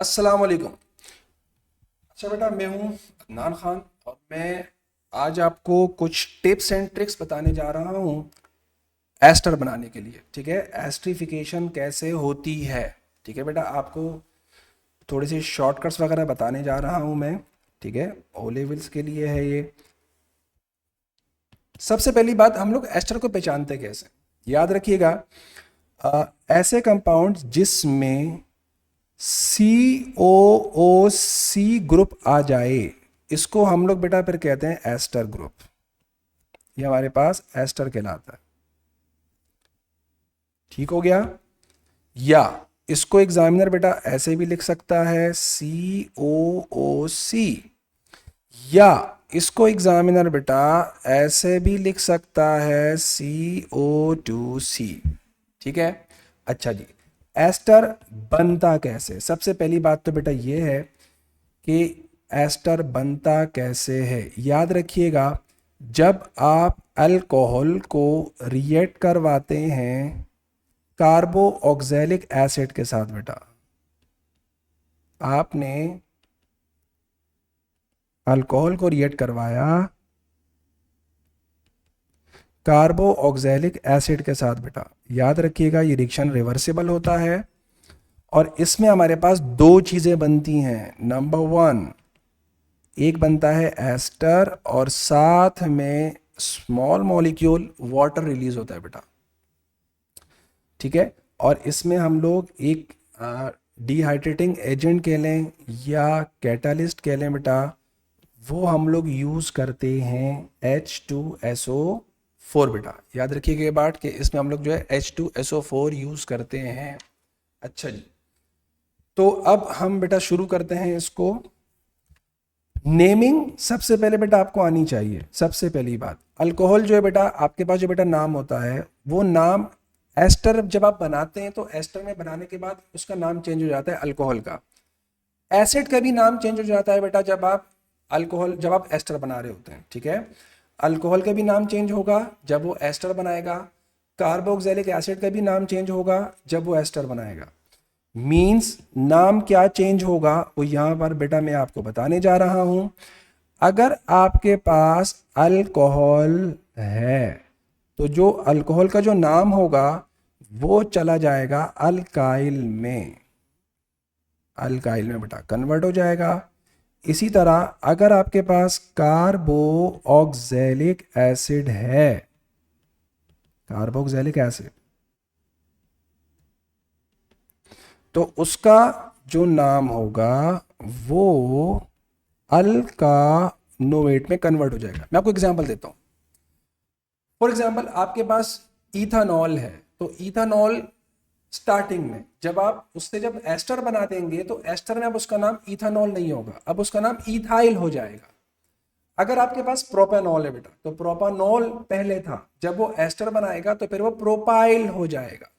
अस्सलाम वालेकुम। अच्छा बेटा, मैं हूँ अदनान खान और मैं आज आपको कुछ टिप्स एंड ट्रिक्स बताने जा रहा हूँ एस्टर बनाने के लिए। ठीक है, एस्ट्रिफिकेशन कैसे होती है। ठीक है बेटा, आपको थोड़ी सी शॉर्टकट्स वगैरह बताने जा रहा हूँ मैं। ठीक है, ओ लेवल्स के लिए है ये। सबसे पहली बात, हम लोग एस्टर को पहचानते कैसे, याद रखिएगा। ऐसे कंपाउंड जिसमें COOC ग्रुप आ जाए, इसको हम लोग बेटा फिर कहते हैं एस्टर ग्रुप। ये हमारे पास एस्टर कहलाता है। ठीक हो गया। या इसको एग्जामिनर बेटा ऐसे भी लिख सकता है COOC, या इसको एग्जामिनर बेटा ऐसे भी लिख सकता है CO2C। ठीक है। अच्छा जी, एस्टर बनता कैसे। सबसे पहली बात तो बेटा ये है कि एस्टर बनता कैसे है। याद रखिएगा, जब आप अल्कोहल को रिएक्ट करवाते हैं कार्बो ऑक्जेलिक एसिड के साथ बेटा, आपने अल्कोहल को रिएक्ट करवाया कार्बो ऑक्जेलिक एसिड के साथ बेटा, याद रखिएगा ये रिएक्शन रिवर्सिबल होता है और इसमें हमारे पास दो चीज़ें बनती हैं। नंबर वन, एक बनता है एस्टर और साथ में स्मॉल मॉलिक्यूल वाटर रिलीज होता है बेटा। ठीक है, और इसमें हम लोग एक डिहाइड्रेटिंग एजेंट कह लें या कैटालिस्ट कह लें बेटा, वो हम लोग यूज़ करते हैं H2SO4 बेटा। याद रखिएगा ये बात कि इसमें हम लोग जो है H2SO4 यूज़ करते हैं। अच्छा जी, तो अब हम बेटा शुरू करते हैं इसको। नेमिंग सबसे पहले बेटा आपको आनी चाहिए। सबसे पहली बात, अल्कोहल जो है बेटा, आपके पास जो बेटा नाम होता है वो नाम एस्टर जब आप बनाते हैं तो एस्टर में बनाने के बाद उसका नाम चेंज हो जाता है अल्कोहल का। एसिड का भी नाम चेंज हो जाता है बेटा जब आप एस्टर बना रहे होते हैं। ठीक है, अल्कोहल का भी नाम चेंज होगा जब वो एस्टर बनाएगा। कार्बोक्सिलिक एसिड का भी नाम चेंज होगा जब वो एस्टर बनाएगा। मीन्स नाम क्या चेंज होगा वो यहाँ पर बेटा मैं आपको बताने जा रहा हूँ। अगर आपके पास अल्कोहल है तो जो अल्कोहल का जो नाम होगा वो चला जाएगा अल्काइल में बेटा कन्वर्ट हो जाएगा। इसी तरह अगर आपके पास कार्बो ऑक्जेलिक एसिड है, कार्बोक्सिलिक एसिड, तो उसका जो नाम होगा वो अल्कानोएट में कन्वर्ट हो जाएगा। मैं आपको एग्जांपल देता हूं। फॉर एग्जांपल आपके पास इथानॉल है, तो इथानॉल स्टार्टिंग में जब एस्टर बना देंगे तो एस्टर में अब उसका नाम इथानॉल नहीं होगा, अब उसका नाम इथाइल हो जाएगा। अगर आपके पास प्रोपेनॉल है बेटा, तो प्रोपानॉल पहले था, जब वो एस्टर बनाएगा तो फिर वो प्रोपाइल हो जाएगा।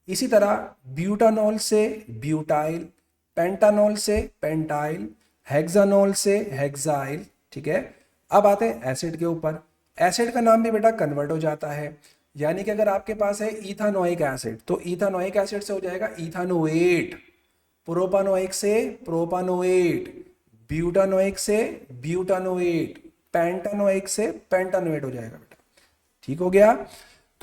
इसी तरह ब्यूटानॉल से ब्यूटाइल, पेंटानॉल से पेंटाइल, हेक्सानॉल से हेक्साइल। ठीक है, अब आते हैं एसिड के ऊपर। एसिड का नाम भी बेटा कन्वर्ट हो जाता है। यानी कि अगर आपके पास है इथानोइक एसिड तो इथानोइक एसिड से हो जाएगा इथानोएट, प्रोपानोइक से प्रोपानोएट, ब्यूटानोइक से ब्यूटानोएट, पेंटानोइक से पेंटानोएट हो जाएगा बेटा। ठीक हो गया।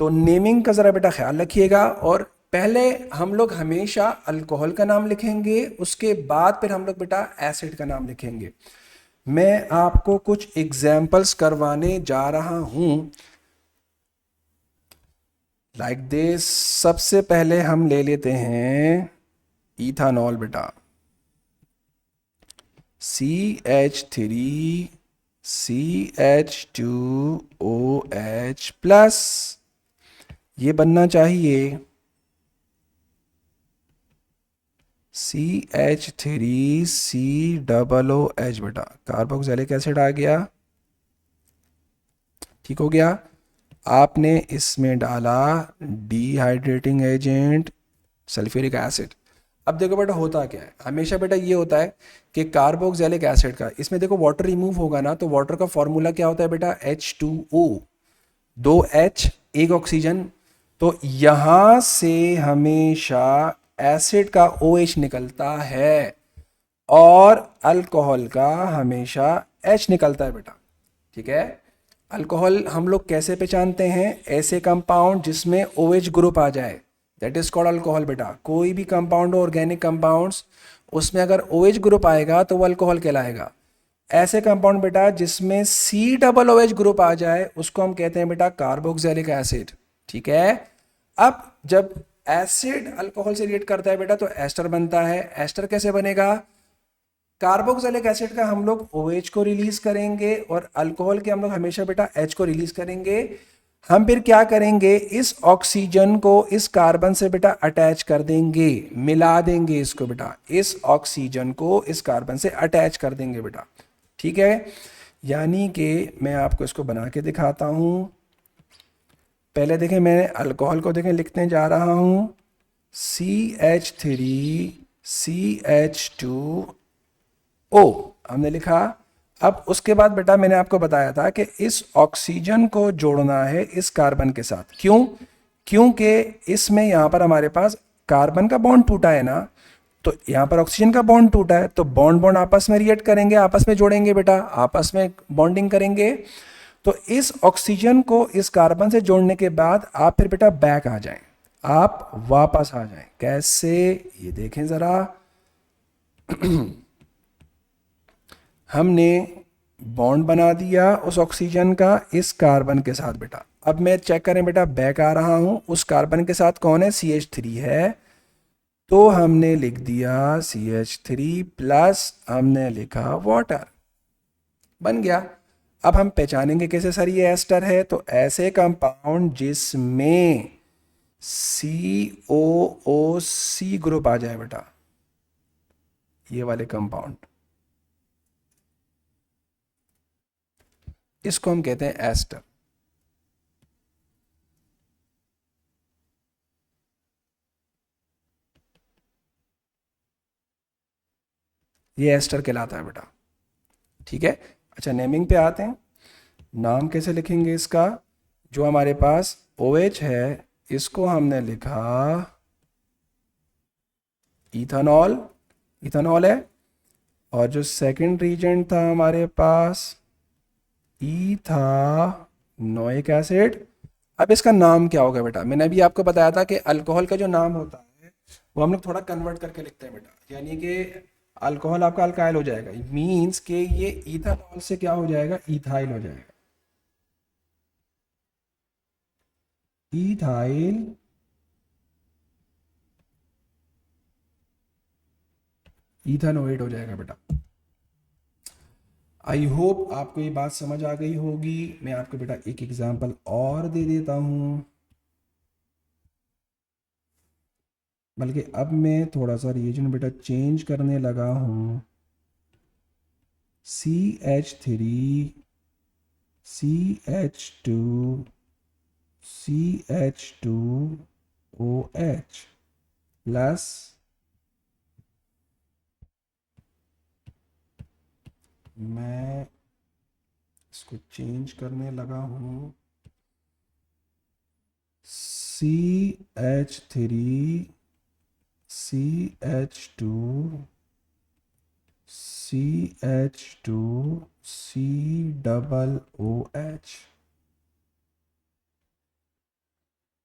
तो नेमिंग का ज़रा बेटा ख्याल रखिएगा, और पहले हम लोग हमेशा अल्कोहल का नाम लिखेंगे, उसके बाद फिर हम लोग बेटा एसिड का नाम लिखेंगे। मैं आपको कुछ एग्जाम्पल्स करवाने जा रहा हूं लाइक दिस। सबसे पहले हम ले लेते हैं इथानॉल बेटा, CH3CH2OH प्लस, ये बनना चाहिए CH3COOH बेटा, कार्बोक्सिलिक एसिड आ गया। ठीक हो गया। आपने इसमें डाला डिहाइड्रेटिंग एजेंट सल्फ्यूरिक एसिड। अब देखो बेटा होता क्या है, हमेशा बेटा ये होता है कि कार्बोक्सिलिक एसिड का इसमें देखो वाटर रिमूव होगा ना, तो वाटर का फॉर्मूला क्या होता है बेटा H2O, दो H एक ऑक्सीजन। तो यहां से हमेशा एसिड का OH निकलता है। और अल्कोहल का हमेशा H निकलता है बेटा। ठीक है, अल्कोहल हम लोग कैसे पहचानते हैं? ऐसे कंपाउंड जिसमें OH ग्रुप आ जाए, दैट इज कॉल्ड अल्कोहल बेटा। कोई भी कंपाउंड हो, ऑर्गेनिक कंपाउंड्स, उसमें अगर OH ग्रुप आएगा तो वो अल्कोहल कहलाएगा। ऐसे कंपाउंड बेटा जिसमें COOH ग्रुप आ जाए उसको हम कहते हैं बेटा कार्बोक्सिलिक एसिड। ठीक है, अब जब एसिड अल्कोहल से रिएक्ट करता है बेटा तो एस्टर बनता है। एस्टर कैसे बनेगा? कार्बोक्सिलिक एसिड का हम लोग OH को रिलीज करेंगे और अल्कोहल के हम लोग हमेशा बेटा H को रिलीज करेंगे। हम फिर क्या करेंगे? इस ऑक्सीजन को इस कार्बन से बेटा अटैच कर देंगे, मिला देंगे इसको बेटा, इस ऑक्सीजन को इस कार्बन से अटैच कर देंगे बेटा। ठीक है, यानी कि मैं आपको इसको बना के दिखाता हूं। पहले देखें, मैं अल्कोहल को देखें लिखने जा रहा हूं, CH3CH2O हमने लिखा। अब उसके बाद बेटा मैंने आपको बताया था कि इस ऑक्सीजन को जोड़ना है इस कार्बन के साथ। क्यों? क्योंकि इसमें यहां पर हमारे पास कार्बन का बॉन्ड टूटा है ना, तो यहां पर ऑक्सीजन का बॉन्ड टूटा है, तो बॉन्ड बॉन्ड आपस में रिएक्ट करेंगे, आपस में जोड़ेंगे बेटा, आपस में बॉन्डिंग करेंगे। तो इस ऑक्सीजन को इस कार्बन से जोड़ने के बाद आप फिर बेटा बैक आ जाएं, आप वापस आ जाएं। कैसे? ये देखें जरा, हमने बॉन्ड बना दिया उस ऑक्सीजन का इस कार्बन के साथ बेटा। अब मैं चेक करें बेटा, बैक आ रहा हूं, उस कार्बन के साथ कौन है? CH3 है, तो हमने लिख दिया CH3 प्लस हमने लिखा वाटर, बन गया। अब हम पहचानेंगे कैसे सर ये एस्टर है? तो ऐसे कंपाउंड जिसमें COOC ग्रुप आ जाए बेटा, ये वाले कंपाउंड, इसको हम कहते हैं एस्टर। ये एस्टर कहलाता है बेटा। ठीक है, अच्छा नेमिंग पे आते हैं। नाम कैसे लिखेंगे इसका? जो हमारे पास OH है इसको हमने लिखा इथेनॉल, इथेनॉल है। और जो सेकंड रीजेंट था हमारे पास इथानोइक एसिड। अब इसका नाम क्या होगा बेटा? मैंने अभी आपको बताया था कि अल्कोहल का जो नाम होता है वो हम लोग थोड़ा कन्वर्ट करके लिखते हैं बेटा, यानी कि अल्कोहल आपका अल्काइल हो जाएगा, मींस कि ये इथानॉल से क्या हो जाएगा? इथाइल हो जाएगा, इथाइल इथानोएट हो जाएगा बेटा। आई होप आपको ये बात समझ आ गई होगी। मैं आपको बेटा एक एग्जांपल और दे देता हूं, बल्कि अब मैं थोड़ा सा रीजन बेटा चेंज करने लगा हूं। CH3 CH2 CH2OH प्लस मैं इसको चेंज करने लगा हूं, CH3 CH2 CH2 COOH।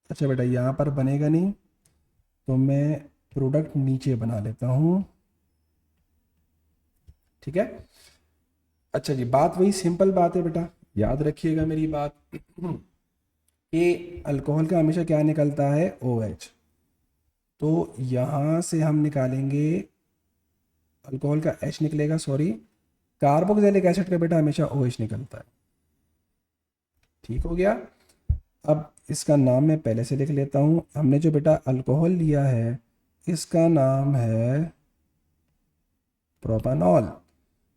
अच्छा बेटा यहाँ पर बनेगा नहीं, तो मैं प्रोडक्ट नीचे बना लेता हूँ। ठीक है, अच्छा जी, बात वही सिंपल बात है बेटा, याद रखिएगा मेरी बात कि अल्कोहल का हमेशा क्या निकलता है? OH। तो यहाँ से हम निकालेंगे, अल्कोहल का H निकलेगा, सॉरी, कार्बोक्सिलिक एसिड का बेटा हमेशा OH निकलता है। ठीक हो गया। अब इसका नाम मैं पहले से लिख लेता हूँ। हमने जो बेटा अल्कोहल लिया है इसका नाम है प्रोपानॉल,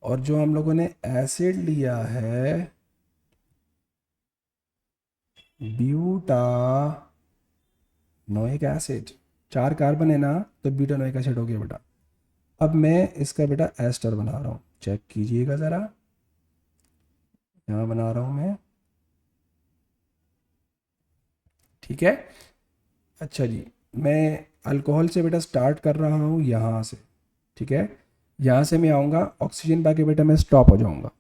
और जो हम लोगों ने एसिड लिया है ब्यूटानोइक एसिड। 4 कार्बन है ना, तो ब्यूटानोइक एसिड हो गया बेटा। अब मैं इसका बेटा एस्टर बना रहा हूँ, चेक कीजिएगा ज़रा, यहाँ बना रहा हूँ मैं। ठीक है, अच्छा जी, मैं अल्कोहल से बेटा स्टार्ट कर रहा हूँ यहाँ से। ठीक है, यहाँ से मैं आऊँगा ऑक्सीजन पाके बेटा मैं स्टॉप हो जाऊँगा।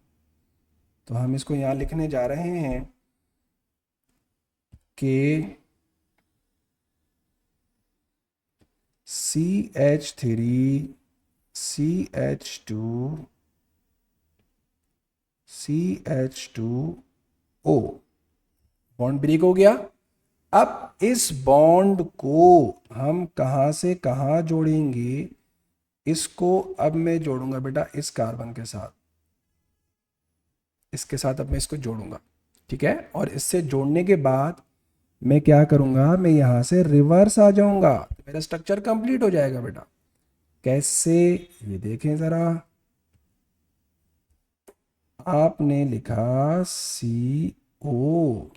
तो हम इसको यहाँ लिखने जा रहे हैं कि CH3 CH2 CH2O bond break हो गया। अब इस बॉन्ड को हम कहाँ से कहाँ जोड़ेंगे, इसको अब मैं जोड़ूंगा बेटा इस कार्बन के साथ, इसके साथ अब मैं इसको जोड़ूंगा, ठीक है। और इससे जोड़ने के बाद मैं क्या करूंगा, मैं यहां से रिवर्स आ जाऊंगा, तो मेरा स्ट्रक्चर कंप्लीट हो जाएगा बेटा। कैसे, ये देखें जरा, आपने लिखा CO,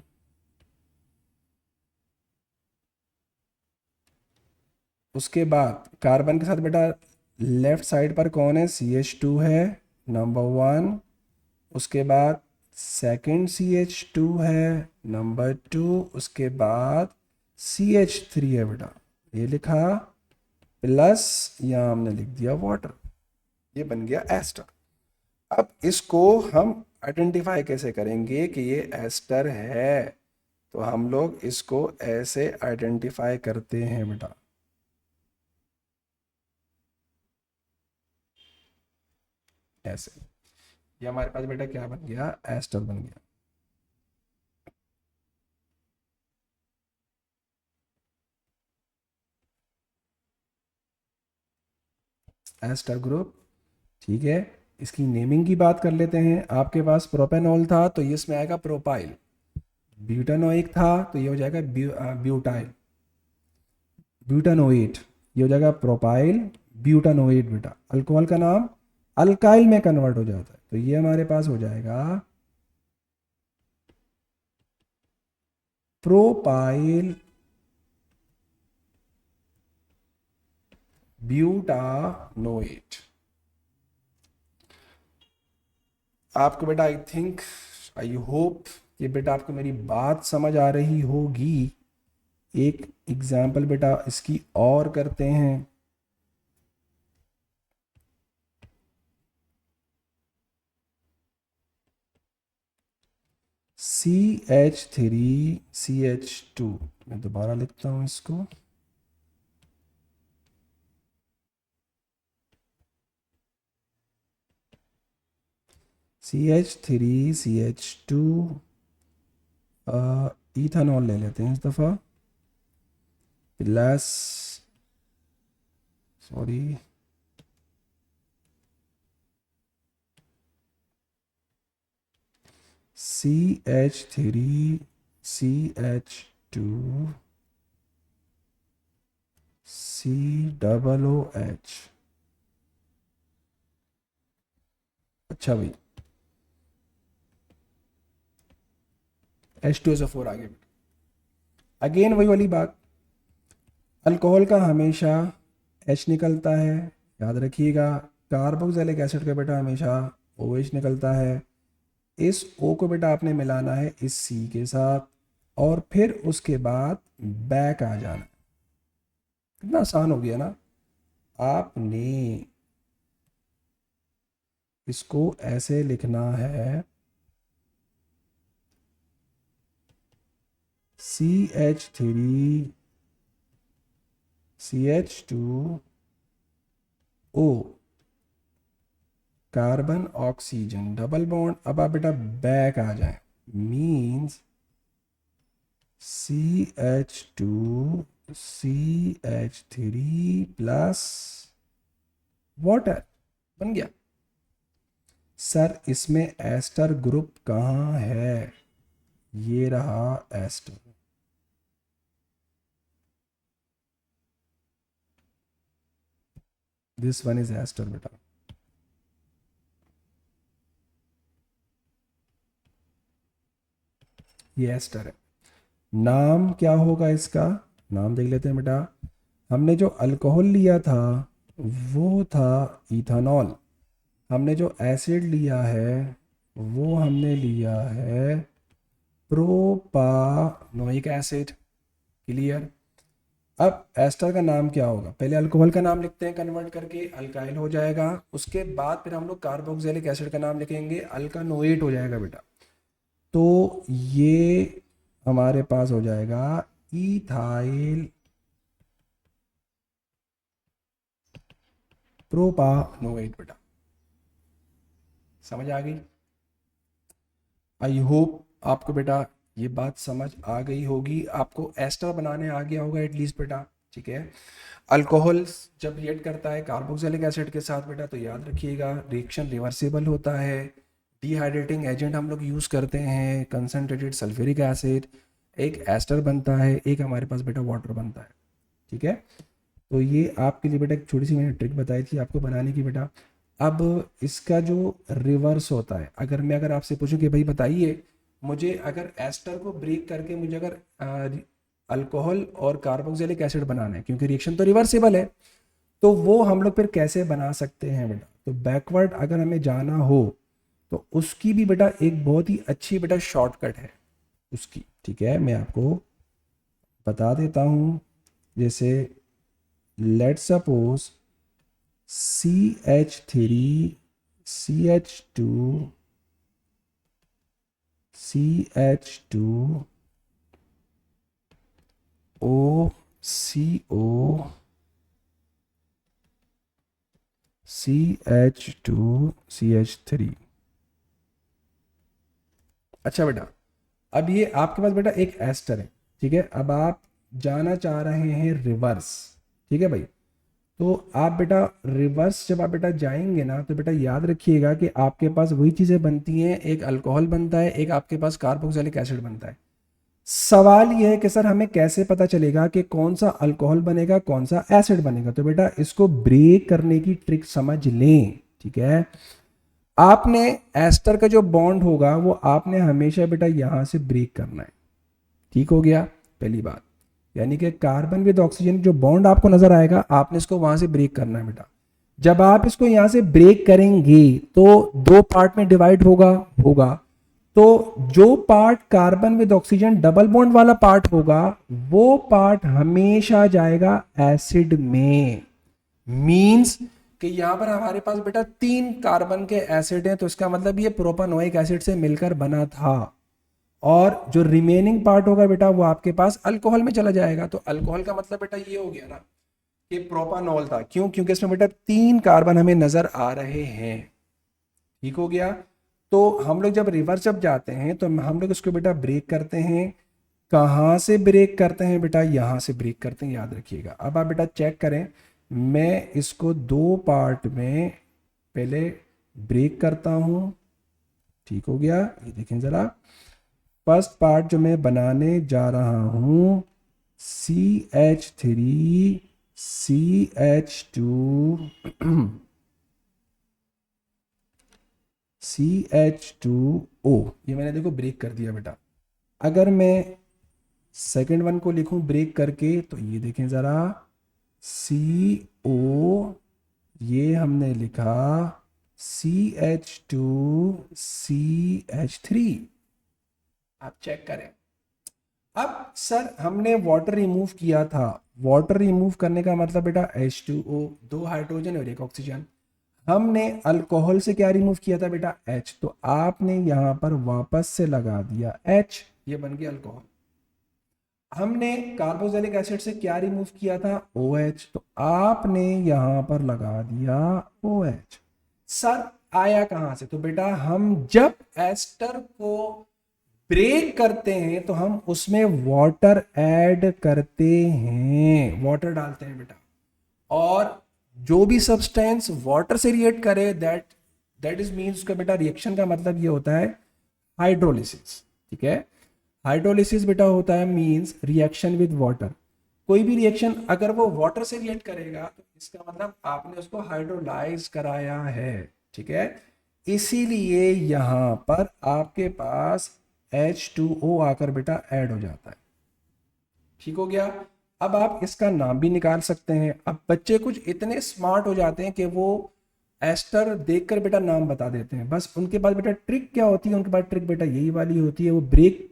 उसके बाद कार्बन के साथ बेटा लेफ्ट साइड पर कौन है, CH2 है नंबर 1, उसके बाद सेकंड CH2 है नंबर 2, उसके बाद CH3 है बेटा, ये लिखा प्लस यहाँ हमने लिख दिया वाटर, ये बन गया एस्टर। अब इसको हम आइडेंटिफाई कैसे करेंगे कि ये एस्टर है, तो हम लोग इसको ऐसे आइडेंटिफाई करते हैं बेटा, ऐसे। ये हमारे पास बेटा क्या बन गया, एस्टर बन गया। एस्टर ग्रुप, ठीक है। इसकी नेमिंग की बात कर लेते हैं। आपके पास प्रोपेनॉल था तो ये इसमें आएगा प्रोपाइल, ब्यूटानोइक था तो ये हो जाएगा ब्यूटाइल, ब्यूटानोएट, ये हो जाएगा प्रोपाइल ब्यूटानोएट बेटा। अल्कोहल का नाम अल्काइल में कन्वर्ट हो जाता है, तो ये हमारे पास हो जाएगा प्रोपाइल ब्यूटानोएट। आपको बेटा आई थिंक, आई होप ये बेटा आपको मेरी बात समझ आ रही होगी। एक एग्जाम्पल बेटा इसकी और करते हैं। CH3CH2, मैं दोबारा लिखता हूँ इसको, CH3CH2, इथानॉल ले लेते हैं इस दफ़ा, प्लस, सॉरी, CH3CH2 COOH। अच्छा भाई, H2SO4 आ गया। अगेन वही वाली बात, अल्कोहल का हमेशा H निकलता है, याद रखिएगा। कार्बोक्सिलिक एसिड का बेटा हमेशा OH निकलता है। इस O को बेटा आपने मिलाना है इस C के साथ, और फिर उसके बाद बैक आ जाना। कितना आसान हो गया ना। आपने इसको ऐसे लिखना है, CH3CH2O, carbon oxygen double bond. अब आप बेटा बैक आ जाए, मीन्स CH2CH3 प्लस वाटर बन गया। सर इसमें एस्टर ग्रुप कहाँ है, ये रहा aster, this one is aster बेटा। ये एस्टर है। नाम क्या होगा इसका, नाम देख लेते हैं बेटा। हमने जो अल्कोहल लिया था वो था इथानॉल, हमने जो एसिड लिया है वो हमने लिया है प्रोपानोइक एसिड, क्लियर। अब एस्टर का नाम क्या होगा, पहले अल्कोहल का नाम लिखते हैं, कन्वर्ट करके अल्काइल हो जाएगा, उसके बाद फिर हम लोग कार्बोक्सिलिक एसिड का नाम लिखेंगे, अल्कानोएट हो जाएगा बेटा। तो ये हमारे पास हो जाएगा इथाइल प्रोपानोएट बेटा। समझ आ गई? आई होप आपको बेटा ये बात समझ आ गई होगी, आपको एस्टर बनाने आ गया होगा एटलीस्ट बेटा। ठीक है, अल्कोहल जब रिएक्ट करता है कार्बोक्सिलिक एसिड के साथ बेटा, तो याद रखिएगा रिएक्शन रिवर्सिबल होता है। डिहाइड्रेटिंग एजेंट हम लोग यूज़ करते हैं, कंसनट्रेटेड सल्फ्यूरिक एसिड, एक एस्टर बनता है, एक हमारे पास बेटा वाटर बनता है। ठीक है, तो ये आपके लिए बेटा एक छोटी सी मैंने ट्रिक बताई थी आपको बनाने की बेटा। अब इसका जो रिवर्स होता है, अगर आपसे पूछूं कि भाई बताइए मुझे, अगर एस्टर को ब्रेक करके मुझे अगर अल्कोहल और कार्बोक्सिलिक एसिड बनाना है, क्योंकि रिएक्शन तो रिवर्सिबल है, तो वो हम लोग फिर कैसे बना सकते हैं बेटा। तो बैकवर्ड अगर हमें जाना हो तो उसकी भी बेटा एक बहुत ही अच्छी बेटा शॉर्टकट है उसकी। ठीक है, मैं आपको बता देता हूँ। जैसे let's suppose CH3 CH2 CH2 OCO CH2 CH3। अच्छा बेटा, अब ये आपके पास बेटा एक एस्टर है। ठीक है, अब आप जाना चाह रहे हैं रिवर्स। ठीक है भाई, तो आप बेटा रिवर्स जब आप बेटा जाएंगे ना, तो बेटा याद रखिएगा कि आपके पास वही चीज़ें बनती हैं, एक अल्कोहल बनता है, एक आपके पास कार्बोक्सिलिक एसिड बनता है। सवाल यह है कि सर हमें कैसे पता चलेगा कि कौन सा अल्कोहल बनेगा कौन सा एसिड बनेगा। तो बेटा इसको ब्रेक करने की ट्रिक समझ लें। ठीक है, आपने एस्टर का जो बॉन्ड होगा वो आपने हमेशा बेटा यहां से ब्रेक करना है। ठीक हो गया, पहली बात, यानी कि कार्बन विद ऑक्सीजन जो बॉन्ड आपको नजर आएगा आपने इसको वहां से ब्रेक करना है बेटा। जब आप इसको यहां से ब्रेक करेंगे तो दो पार्ट में डिवाइड होगा। तो जो part carbon with oxygen double bond वाला पार्ट होगा वो पार्ट हमेशा जाएगा एसिड में। मींस कि यहां पर हमारे पास बेटा 3 कार्बन के एसिड हैं, तो इसका मतलब ये प्रोपानोइक एसिड से मिलकर बना था, और जो रिमेनिंग पार्ट होगा बेटा वो आपके पास अल्कोहल में चला जाएगा। तो अल्कोहल का मतलब बेटा ये हो गया ना कि प्रोपानॉल था। क्यों? क्योंकि इसमें बेटा 3 कार्बन हमें नजर आ रहे हैं। ठीक हो गया, तो हम लोग जब रिवर्स जब जाते हैं तो हम लोग इसको बेटा ब्रेक करते हैं। कहाँ से ब्रेक करते हैं बेटा? यहाँ से ब्रेक करते हैं, याद रखिएगा। अब आप बेटा चेक करें, मैं इसको 2 पार्ट में पहले ब्रेक करता हूँ। ठीक हो गया, ये देखें जरा, फर्स्ट पार्ट जो मैं बनाने जा रहा हूँ CH3 CH2 CH2O, ये मैंने देखो ब्रेक कर दिया बेटा। अगर मैं सेकेंड वन को लिखूं ब्रेक करके तो ये देखें ज़रा, CO, ये हमने लिखा CH2 CH3। आप चेक करें। अब सर हमने वाटर रिमूव किया था, वाटर रिमूव करने का मतलब बेटा H2O, 2 हाइड्रोजन और 1 ऑक्सीजन। हमने अल्कोहल से क्या रिमूव किया था बेटा? H, तो आपने यहां पर वापस से लगा दिया H, ये बन गया अल्कोहल। हमने कार्बोक्सिलिक एसिड से क्या रिमूव किया था? OH, तो आपने यहां पर लगा दिया OH। सर आया कहां से? तो बेटा हम जब एस्टर को ब्रेक करते हैं तो हम उसमें वाटर ऐड करते हैं, वाटर डालते हैं बेटा। और जो भी सब्सटेंस वाटर से रिएक्ट करे दैट इज मींस उसका बेटा रिएक्शन का मतलब ये होता है हाइड्रोलिसिस। ठीक है, हाइड्रोलिसिस बेटा होता है मींस रिएक्शन विद वाटर। कोई भी रिएक्शन अगर वो वाटर से रिएक्ट करेगा तो इसका मतलब आपने उसको हाइड्रोलाइज कराया है। ठीक है, इसीलिए यहां पर आपके पास H2O आकर बेटा ऐड हो जाता है। ठीक हो गया, अब आप इसका नाम भी निकाल सकते हैं। अब बच्चे कुछ इतने स्मार्ट हो जाते हैं कि वो एस्टर देखकर बेटा नाम बता देते हैं। बस उनके पास बेटा ट्रिक क्या होती है? उनके पास ट्रिक बेटा यही वाली होती है, वो ब्रेक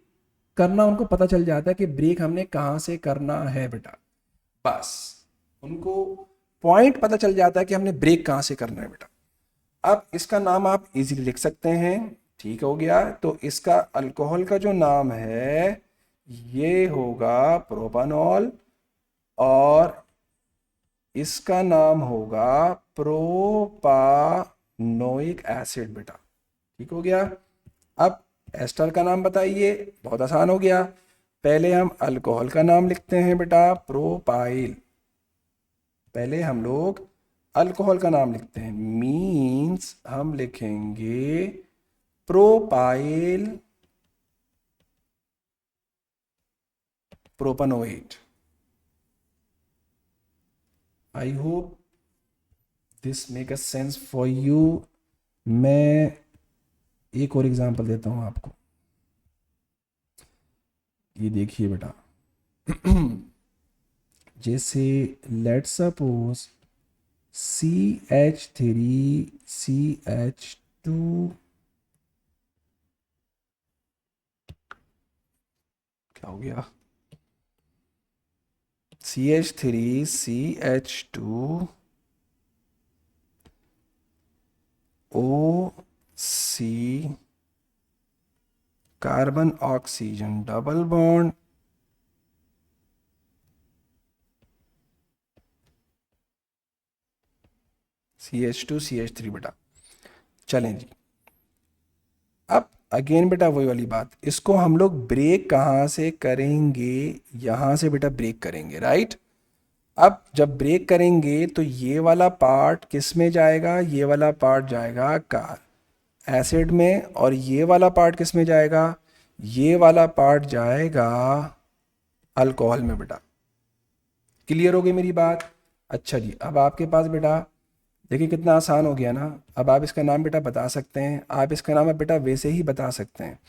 करना उनको पता चल जाता है कि ब्रेक हमने कहाँ से करना है बेटा। बस उनको पॉइंट पता चल जाता है कि हमने ब्रेक कहाँ से करना है बेटा। अब इसका नाम आप इजीली लिख सकते हैं, ठीक हो गया। तो इसका अल्कोहल का जो नाम है ये होगा प्रोपानॉल और इसका नाम होगा प्रोपानोइक एसिड बेटा, ठीक हो गया। अब एस्टर का नाम बताइए, बहुत आसान हो गया। पहले हम अल्कोहल का नाम लिखते हैं बेटा प्रोपाइल, पहले हम लोग अल्कोहल का नाम लिखते हैं, मीन्स हम लिखेंगे propyl propanoate. I hope this make a sense for you. मैं एक और एग्जांपल देता हूं आपको, ये देखिए बेटा जैसे लेट सपोज CH3CH2 क्या हो गया, CH3CH2 OC carbon oxygen double bond CH2CH3 बेटा। चलें जी, अब अगेन बेटा वही वाली बात, इसको हम लोग ब्रेक कहाँ से करेंगे, यहाँ से बेटा ब्रेक करेंगे, राइट। अब जब ब्रेक करेंगे तो ये वाला पार्ट किस में जाएगा, ये वाला पार्ट जाएगा कार एसिड में, और ये वाला पार्ट किस में जाएगा, ये वाला पार्ट जाएगा अल्कोहल में बेटा। क्लियर हो गई मेरी बात। अच्छा जी, अब आपके पास बेटा देखिए कितना आसान हो गया ना। अब आप इसका नाम बेटा बता सकते हैं, आप इसका नाम बेटा वैसे ही बता सकते हैं।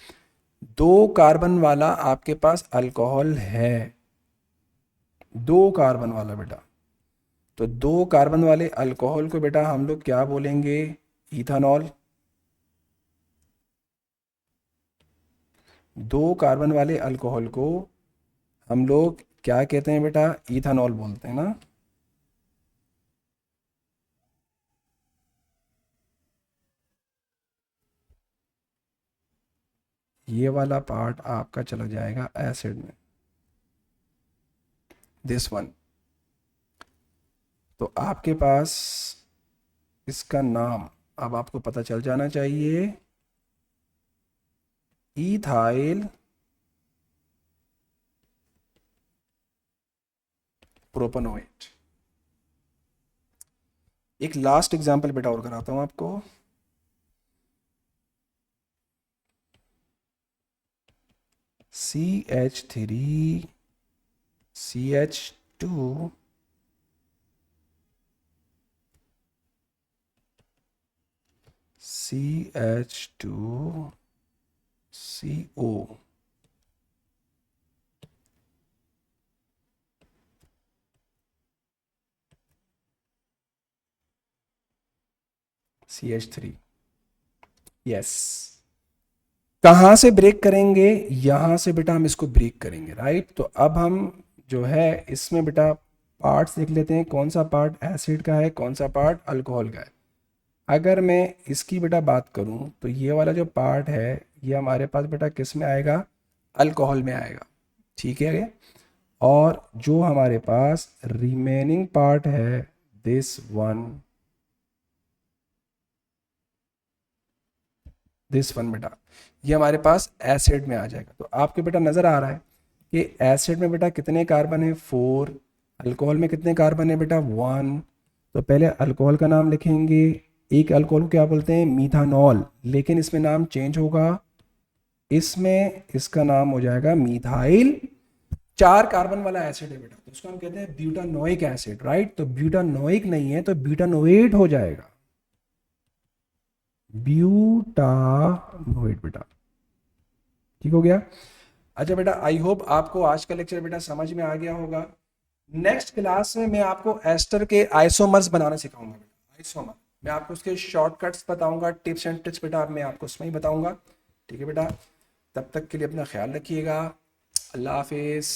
2 कार्बन वाला आपके पास अल्कोहल है, 2 कार्बन वाला बेटा, तो 2 कार्बन वाले अल्कोहल को बेटा हम लोग क्या बोलेंगे, इथानॉल। 2 कार्बन वाले अल्कोहल को हम लोग क्या कहते हैं बेटा, इथानॉल बोलते हैं ना। ये वाला पार्ट आपका चला जाएगा एसिड में, दिस वन। तो आपके पास इसका नाम अब आपको पता चल जाना चाहिए, इथाइल प्रोपेनोएट। एक लास्ट एग्जांपल बेटा और कराता हूं आपको। CH3CH2 CH2CO CH3, yes. कहाँ से ब्रेक करेंगे, यहाँ से बेटा हम इसको ब्रेक करेंगे, राइट। तो अब हम जो है इसमें बेटा पार्ट्स देख लेते हैं, कौन सा पार्ट एसिड का है, कौन सा पार्ट अल्कोहल का है। अगर मैं इसकी बेटा बात करूं तो ये वाला जो पार्ट है ये हमारे पास बेटा किस में आएगा, अल्कोहल में आएगा, ठीक है। और जो हमारे पास रिमेनिंग पार्ट है दिस वन बेटा, ये हमारे पास एसिड में आ जाएगा। तो आपके बेटा नज़र आ रहा है कि एसिड में बेटा कितने कार्बन है, 4, अल्कोहल में कितने कार्बन है बेटा, 1। तो पहले अल्कोहल का नाम लिखेंगे, एक अल्कोहल को क्या बोलते हैं, मीथानॉल, लेकिन इसमें नाम चेंज होगा, इसमें इसका नाम हो जाएगा मीथाइल। 4 कार्बन वाला एसिड है बेटा, तो उसको हम कहते हैं ब्यूटानोइक एसिड, राइट। तो ब्यूटानोइक नहीं है तो ब्यूटानोएट हो जाएगा, ब्यूटानोएट बेटा, ठीक हो गया। अच्छा बेटा, आई होप आपको आज का लेक्चर बेटा समझ में आ गया होगा। नेक्स्ट क्लास में मैं आपको एस्टर के आइसोमर्स बनाना सिखाऊंगा बेटा, आइसोमर। मैं आपको उसके शॉर्टकट्स बताऊंगा, टिप्स एंड ट्रिक्स बेटा मैं आपको उसमें ही बताऊंगा, ठीक है बेटा। तब तक के लिए अपना ख्याल रखिएगा, अल्लाह हाफिज़।